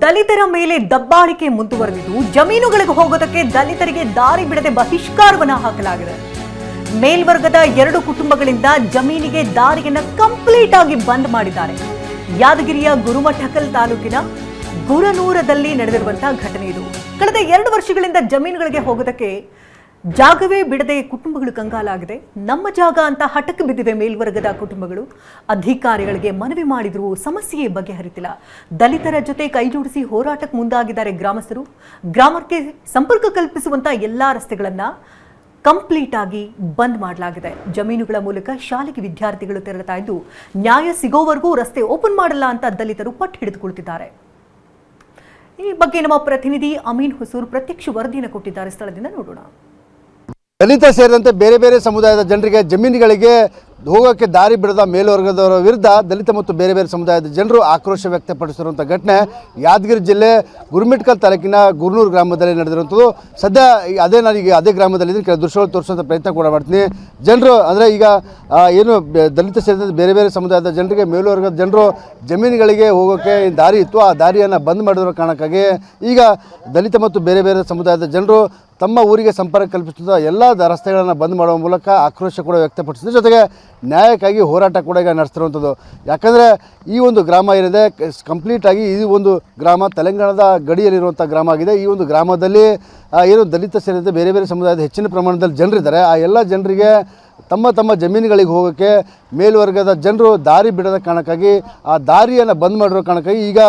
ದಲಿತರ ಮೇಲೆ ದಬ್ಬಾಳಿಕೆ ಮುಂದುವರೆದಿದ್ದು ಜಮೀನುಗಳಿಗೆ ಹೋಗೋದಕ್ಕೆ ದಲಿತರಿಗೆ ದಾರಿ ಬಿಡದೆ ಬಹಿಷ್ಕಾರವನ್ನ ಹಾಕಲಾಗಿದೆ. ಮೇಲ್ವರ್ಗದ 2 ಕುಟುಂಬಗಳಿಂದ ಜಮೀನಿಗೆ ದಾರಿಯನ್ನ ಕಂಪ್ಲೀಟ್ ಆಗಿ ಬಂದ್ ಮಾಡಿದ್ದಾರೆ. ಯಾದಗಿರಿಯ ಗುರುಮಠಕಲ್ ತಾಲೂಕಿನ ಗುರನೂರದಲ್ಲಿ ನಡೆದಿರುವಂತಹ ಘಟನೆ ಇದು. ಕಳೆದ 2 ವರ್ಷಗಳಿಂದ ಜಮೀನುಗಳಿಗೆ ಹೋಗೋದಕ್ಕೆ ಜಾಗವೇ ಬಿಡದೆ ಕುಟುಂಬಗಳು ಕಂಗಾಲಾಗಿದೆ. ನಮ್ಮ ಜಾಗ ಅಂತ ಹಠಕ್ಕೆ ಬಿದ್ದಿವೆ ಮೇಲ್ವರ್ಗದ ಕುಟುಂಬಗಳು. ಅಧಿಕಾರಿಗಳಿಗೆ ಮನವಿ ಮಾಡಿದರೂ ಸಮಸ್ಯೆ ಬಗೆಹರಿತಿಲ್ಲ. ದಲಿತರ ಜೊತೆ ಕೈಜೋಡಿಸಿ ಹೋರಾಟಕ್ಕೆ ಮುಂದಾಗಿದ್ದಾರೆ ಗ್ರಾಮಸ್ಥರು. ಗ್ರಾಮಕ್ಕೆ ಸಂಪರ್ಕ ಕಲ್ಪಿಸುವಂತ ಎಲ್ಲಾ ರಸ್ತೆಗಳನ್ನ ಕಂಪ್ಲೀಟ್ ಆಗಿ ಬಂದ್ ಮಾಡಲಾಗಿದೆ. ಜಮೀನುಗಳ ಮೂಲಕ ಶಾಲೆಗೆ ವಿದ್ಯಾರ್ಥಿಗಳು ತೆರಳುತ್ತಾ ಇದ್ದು ನ್ಯಾಯ ಸಿಗೋವರೆಗೂ ರಸ್ತೆ ಓಪನ್ ಮಾಡಲ್ಲ ಅಂತ ದಲಿತರು ಪಟ್ಟು ಹಿಡಿದು ಕುಳಿತಿದ್ದಾರೆ. ಈ ಬಗ್ಗೆ ನಮ್ಮ ಪ್ರತಿನಿಧಿ ಅಮೀನ್ ಹುಸೂರ್ ಪ್ರತ್ಯಕ್ಷ ವರದಿಯನ್ನು ಕೊಟ್ಟಿದ್ದಾರೆ. ಸ್ಥಳದಿಂದ ನೋಡೋಣ. ದಲಿತ ಸೇರಿದಂತೆ ಬೇರೆ ಬೇರೆ ಸಮುದಾಯದ ಜನರಿಗೆ ಜಮೀನುಗಳಿಗೆ ಹೋಗೋಕ್ಕೆ ದಾರಿ ಬಿಡದ ಮೇಲ್ವರ್ಗದವರ ವಿರುದ್ಧ ದಲಿತ ಮತ್ತು ಬೇರೆ ಬೇರೆ ಸಮುದಾಯದ ಜನರು ಆಕ್ರೋಶ ವ್ಯಕ್ತಪಡಿಸಿರುವಂಥ ಘಟನೆ ಯಾದಗಿರಿ ಜಿಲ್ಲೆ ಗುರುಮಿಟ್ಕಲ್ ತಾಲೂಕಿನ ಗುರ್ನೂರು ಗ್ರಾಮದಲ್ಲಿ ನಡೆದಿರುವಂಥದ್ದು. ಸದ್ಯ ನಾನು ಈಗ ಅದೇ ಗ್ರಾಮದಲ್ಲಿ ಕೆಲ ದೃಶ್ಯಗಳು ತೋರಿಸುವಂಥ ಪ್ರಯತ್ನ ಕೂಡ ಮಾಡ್ತೀನಿ. ಜನರು ಅಂದರೆ ಈಗ ಏನು ದಲಿತ ಸೇರಿದಂತೆ ಬೇರೆ ಬೇರೆ ಸಮುದಾಯದ ಜನರಿಗೆ ಮೇಲ್ವರ್ಗದ ಜನರು ಜಮೀನುಗಳಿಗೆ ಹೋಗೋಕ್ಕೆ ದಾರಿ ಇತ್ತು, ಆ ದಾರಿಯನ್ನು ಬಂದ್ ಮಾಡಿರೋ ಕಾರಣಕ್ಕಾಗಿ ಈಗ ದಲಿತ ಮತ್ತು ಬೇರೆ ಬೇರೆ ಸಮುದಾಯದ ಜನರು ತಮ್ಮ ಊರಿಗೆ ಸಂಪರ್ಕ ಕಲ್ಪಿಸುತ್ತಾ ಎಲ್ಲ ರಸ್ತೆಗಳನ್ನು ಬಂದ್ ಮಾಡುವ ಮೂಲಕ ಆಕ್ರೋಶ ಕೂಡ ವ್ಯಕ್ತಪಡಿಸಿದ ಜೊತೆಗೆ ನ್ಯಾಯಕ್ಕಾಗಿ ಹೋರಾಟ ಕೂಡ ಈಗ ನಡೆಸ್ತಿರುವಂಥದ್ದು. ಯಾಕಂದರೆ ಈ ಒಂದು ಗ್ರಾಮ ಏನಿದೆ ಕಂಪ್ಲೀಟಾಗಿ ಈ ಒಂದು ಗ್ರಾಮ ತೆಲಂಗಾಣದ ಗಡಿಯಲ್ಲಿರುವಂಥ ಗ್ರಾಮ ಆಗಿದೆ. ಈ ಒಂದು ಗ್ರಾಮದಲ್ಲಿ ಏನು ದಲಿತ ಸೇರಿದಂತೆ ಬೇರೆ ಬೇರೆ ಸಮುದಾಯದ ಹೆಚ್ಚಿನ ಪ್ರಮಾಣದಲ್ಲಿ ಜನರಿದ್ದಾರೆ. ಆ ಎಲ್ಲ ಜನರಿಗೆ ತಮ್ಮ ತಮ್ಮ ಜಮೀನುಗಳಿಗೆ ಹೋಗೋಕ್ಕೆ ಮೇಲ್ವರ್ಗದ ಜನರು ದಾರಿ ಬಿಡದ ಕಾರಣಕ್ಕಾಗಿ ಆ ದಾರಿಯನ್ನು ಬಂದ್ ಮಾಡಿರೋ ಕಾರಣಕ್ಕಾಗಿ ಈಗ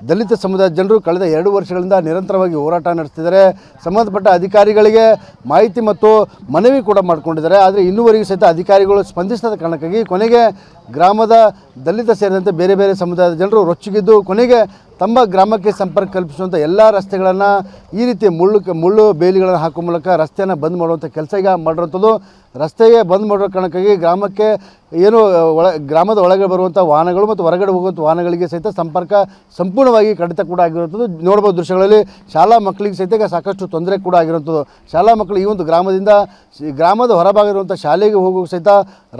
ದಲಿತ ಸಮುದಾಯದ ಜನರು ಕಳೆದ 2 ವರ್ಷಗಳಿಂದ ನಿರಂತರವಾಗಿ ಹೋರಾಟ ನಡೆಸ್ತಿದ್ದಾರೆ. ಸಂಬಂಧಪಟ್ಟ ಅಧಿಕಾರಿಗಳಿಗೆ ಮಾಹಿತಿ ಮತ್ತು ಮನವಿ ಕೂಡ ಮಾಡಿಕೊಂಡಿದ್ದಾರೆ. ಆದರೆ ಇನ್ನೂವರೆಗೂ ಸಹಿತ ಅಧಿಕಾರಿಗಳು ಸ್ಪಂದಿಸದ ಕಾರಣಕ್ಕಾಗಿ ಕೊನೆಗೆ ಗ್ರಾಮದ ದಲಿತ ಸೇರಿದಂತೆ ಬೇರೆ ಬೇರೆ ಸಮುದಾಯದ ಜನರು ರೊಚ್ಚಿಗಿದ್ದು ಕೊನೆಗೆ ತಮ್ಮ ಗ್ರಾಮಕ್ಕೆ ಸಂಪರ್ಕ ಕಲ್ಪಿಸುವಂಥ ಎಲ್ಲ ರಸ್ತೆಗಳನ್ನು ಈ ರೀತಿ ಮುಳ್ಳು ಬೇಲಿಗಳನ್ನು ಹಾಕುವ ಮೂಲಕ ರಸ್ತೆಯನ್ನು ಬಂದ್ ಮಾಡುವಂಥ ಕೆಲಸ ಈಗ ಮಾಡಿರುವಂಥದ್ದು. ರಸ್ತೆಗೆ ಬಂದ್ ಮಾಡೋ ಕಾರಣಕ್ಕಾಗಿ ಗ್ರಾಮಕ್ಕೆ ಏನು ಗ್ರಾಮದ ಒಳಗೆ ಬರುವಂಥ ವಾಹನಗಳು ಮತ್ತು ಹೊರಗಡೆ ಹೋಗುವಂಥ ವಾಹನಗಳಿಗೆ ಸಹಿತ ಸಂಪರ್ಕ ಸಂಪೂರ್ಣವಾಗಿ ಕಡಿತ ಕೂಡ ಆಗಿರುವಂಥದ್ದು. ನೋಡ್ಬೋದು ದೃಶ್ಯಗಳಲ್ಲಿ ಶಾಲಾ ಮಕ್ಕಳಿಗೆ ಸಹಿತ ಸಾಕಷ್ಟು ತೊಂದರೆ ಕೂಡ ಆಗಿರುವಂಥದ್ದು. ಶಾಲಾ ಮಕ್ಕಳು ಈ ಒಂದು ಗ್ರಾಮದ ಹೊರಭಾಗ ಇರುವಂಥ ಶಾಲೆಗೆ ಹೋಗುವ ಸಹಿತ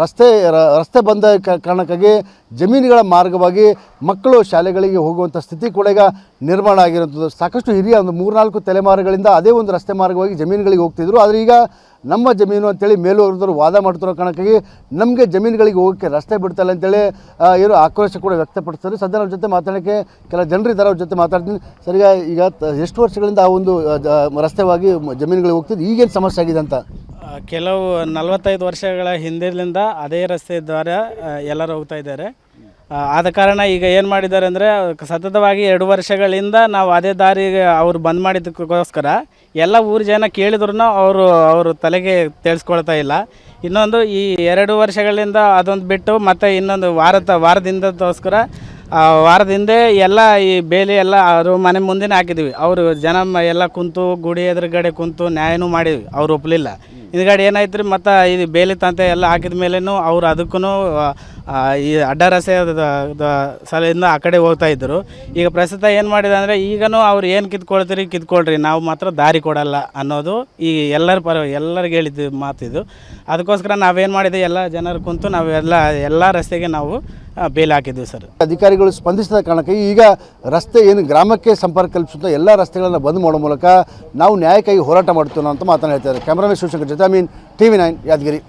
ರಸ್ತೆ ಬಂದ ಕಾರಣಕ್ಕಾಗಿ ಜಮೀನುಗಳ ಮಾರ್ಗವಾಗಿ ಮಕ್ಕಳು ಶಾಲೆಗಳಿಗೆ ಹೋಗುವಂಥ ಸ್ಥಿತಿ ಕೂಡ ಈಗ ನಿರ್ಮಾಣ ಆಗಿರುವಂಥದ್ದು. ಸಾಕಷ್ಟು ಹಿರಿಯ ಒಂದು 3-4 ತಲೆಮಾರುಗಳಿಂದ ಅದೇ ಒಂದು ರಸ್ತೆ ಮಾರ್ಗವಾಗಿ ಜಮೀನುಗಳಿಗೆ ಹೋಗ್ತಿದ್ರು. ಆದರೆ ಈಗ ನಮ್ಮ ಜಮೀನು ಅಂತೇಳಿ ಮೇಲುವರೆದವರು ವಾದ ಮಾಡ್ತಿರೋ ಕಾರಣಕ್ಕಾಗಿ ನಮಗೆ ಜಮೀನುಗಳಿಗೆ ಹೋಗೋಕ್ಕೆ ರಸ್ತೆ ಬಿಡ್ತಾಯಿಲ್ಲ ಅಂತೇಳಿ ಏನು ಆಕ್ರೋಶ ಕೂಡ ವ್ಯಕ್ತಪಡಿಸ್ತಾರೆ. ಸದ್ಯ ನಮ್ಮ ಜೊತೆ ಮಾತಾಡೋಕ್ಕೆ ಕೆಲ ಜನರು ಇದ್ದಾರೆ, ಅವ್ರ ಜೊತೆ ಮಾತಾಡ್ತೀನಿ. ಸರ್, ಈಗ ಎಷ್ಟು ವರ್ಷಗಳಿಂದ ಆ ಒಂದು ರಸ್ತೆವಾಗಿ ಜಮೀನುಗಳಿಗೆ ಹೋಗ್ತಿದ್ದು ಈಗೇನು ಸಮಸ್ಯೆ ಆಗಿದೆ ಅಂತ? ಕೆಲವು 45 ವರ್ಷಗಳ ಹಿಂದಿನಿಂದ ಅದೇ ರಸ್ತೆ ದ್ವಾರ ಎಲ್ಲರೂ ಹೋಗ್ತಾ ಇದ್ದಾರೆ. ಆದ ಕಾರಣ ಈಗ ಏನು ಮಾಡಿದ್ದಾರೆ ಅಂದರೆ ಸತತವಾಗಿ 2 ವರ್ಷಗಳಿಂದ ನಾವು ಅದೇ ದಾರಿಗೆ ಅವರು ಬಂದ್ ಮಾಡಿದ್ದಕ್ಕೋಸ್ಕರ ಎಲ್ಲ ಊರು ಜನ ಕೇಳಿದ್ರು ಅವರು ತಲೆಗೆ ತಿಳಿಸ್ಕೊಳ್ತಾ ಇಲ್ಲ. ಇನ್ನೊಂದು ಈ 2 ವರ್ಷಗಳಿಂದ ಅದೊಂದು ಬಿಟ್ಟು ಮತ್ತು ಇನ್ನೊಂದು ವಾರದಿಂದಗೋಸ್ಕರ ವಾರದಿಂದ ಎಲ್ಲ ಈ ಬೇಲಿ ಎಲ್ಲ ಅವರು ಮನೆ ಮುಂದೆ ಹಾಕಿದ್ವಿ. ಅವರು ಜನ ಎಲ್ಲ ಕುಂತು ಗುಡಿ ಎದುರುಗಡೆ ಕುಂತು ನ್ಯಾಯನೂ ಮಾಡಿದ್ವಿ, ಅವ್ರು ಒಪ್ಪಲಿಲ್ಲ. ಹಿಂದ್ಗಡೆ ಏನಾಯ್ತು ರೀ, ಮತ್ತು ಇದು ಬೇಲಿ ತಂತೆ ಎಲ್ಲ ಹಾಕಿದ ಮೇಲೇನು ಅವ್ರು ಅದಕ್ಕೂ ಈ ಅಡ್ಡ ರಸ್ತೆ ಸಲಿಂದ ಆ ಕಡೆ ಹೋಗ್ತಾ ಇದ್ದರು. ಈಗ ಪ್ರಸ್ತುತ ಏನು ಮಾಡಿದೆ ಅಂದರೆ ಈಗನೂ ಅವ್ರು ಏನು ಕಿತ್ಕೊಳ್ರಿ, ನಾವು ಮಾತ್ರ ದಾರಿ ಕೊಡಲ್ಲ ಅನ್ನೋದು ಈ ಎಲ್ಲರಿಗೆ ಹೇಳಿದ್ದು ಮಾತಿದ್ದು. ಅದಕ್ಕೋಸ್ಕರ ನಾವೇನು ಮಾಡಿದ್ವಿ, ಎಲ್ಲ ಜನರು ಕುಂತು ನಾವು ಎಲ್ಲ ರಸ್ತೆಗೆ ನಾವು ಬೇಲಿ ಹಾಕಿದ್ವಿ ಸರ್. ಅಧಿಕಾರಿಗಳು ಸ್ಪಂದಿಸಿದ ಕಾರಣಕ್ಕೆ ಈಗ ರಸ್ತೆ ಏನು ಗ್ರಾಮಕ್ಕೆ ಸಂಪರ್ಕ ಕಲ್ಪಿಸುತ್ತಾ ಎಲ್ಲ ರಸ್ತೆಗಳನ್ನು ಬಂದ್ ಮಾಡೋ ಮೂಲಕ ನಾವು ನ್ಯಾಯಕ್ಕಾಗಿ ಹೋರಾಟ ಮಾಡ್ತೀವಿ ಅಂತ ಮಾತನಾಡ್ತಾರೆ. ಕ್ಯಾಮರಾಮನ್ ಶಿವಶಂಕರ್ ಜೊತೆ ಅಮೀನ್, TV9 ಯಾದಗಿರಿ.